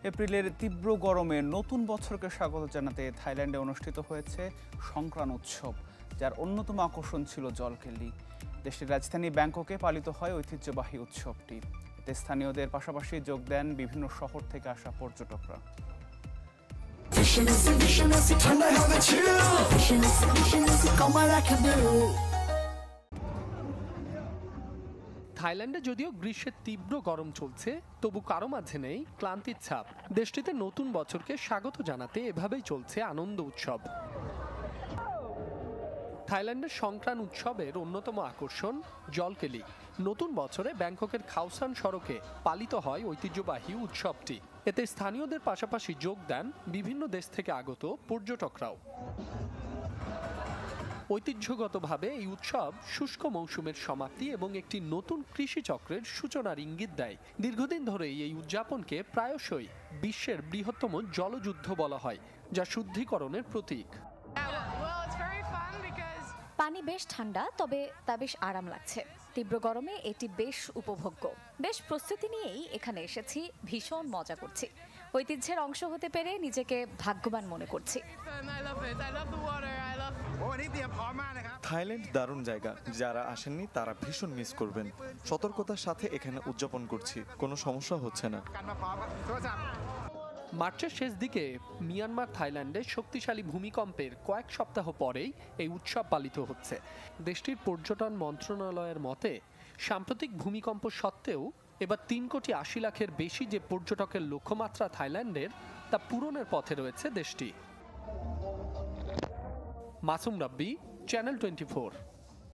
এপ্রিলের তীব্র গরমে নতুন বছরকে স্বাগত জানাতে থাইল্যান্ডে অনুষ্ঠিত হয়েছে সংক্রান উৎসব, যার অন্যতম আকর্ষণ ছিল জলকেল্লি। দেশটির রাজধানী ব্যাংককে পালিত হয় ঐতিহ্যবাহী উৎসবটি। এতে স্থানীয়দের পাশাপাশি যোগ দেন বিভিন্ন শহর থেকে আসা পর্যটকরা। থাইল্যান্ডে যদিও গ্রীষ্মের তীব্র গরম চলছে, তবু কারো মাঝে নেই ক্লান্তির ছাপ। দেশটিতে নতুন বছরকে স্বাগত জানাতে এভাবেই চলছে আনন্দ উৎসব। থাইল্যান্ডের সংক্রান উৎসবের অন্যতম আকর্ষণ জলকেলি। নতুন বছরে ব্যাংককের খাওসান সড়কে পালিত হয় ঐতিহ্যবাহী উৎসবটি। এতে স্থানীয়দের পাশাপাশি যোগ দেন বিভিন্ন দেশ থেকে আগত পর্যটকরাও। ঐতিহ্যগতভাবে এই উৎসব শুষ্ক মৌসুমের সমাপ্তি এবং একটি নতুন কৃষি চক্রের সূচনার ইঙ্গিত দেয়। দীর্ঘদিন ধরেই এই উদযাপনকে প্রায়শই বিশ্বের বৃহত্তম জলযুদ্ধ বলা হয়, যা শুদ্ধিকরণের প্রতীক। পানি বেশ ঠান্ডা, তবে তা বেশ আরাম লাগছে। তীব্র গরমে এটি বেশ উপভোগ্য। বেশ প্রস্তুতি নিয়েই এখানে এসেছি, ভীষণ মজা করছি। ঐতিহ্যের অংশ হতে পেরে নিজেকে ভাগ্যবান মনে করছি। থাইল্যান্ড দারুণ জায়গা, যারা আসেননি তারা ভীষণ মিস করবেন। সতর্কতার সাথে এখানে উদযাপন করছি, কোনো সমস্যা হচ্ছে না। মার্চের শেষ দিকে মিয়ানমার থাইল্যান্ডে শক্তিশালী ভূমিকম্পের কয়েক সপ্তাহ পরেই এই উৎসব পালিত হচ্ছে। দেশটির পর্যটন মন্ত্রণালয়ের মতে, সাম্প্রতিক ভূমিকম্প সত্ত্বেও এবার 3.80 লাখের বেশি যে পর্যটকের লক্ষ্যমাত্রা থাইল্যান্ডের, তা পূরণের পথে রয়েছে দেশটি। মাসুম রাব্বি, চ্যানেল 24।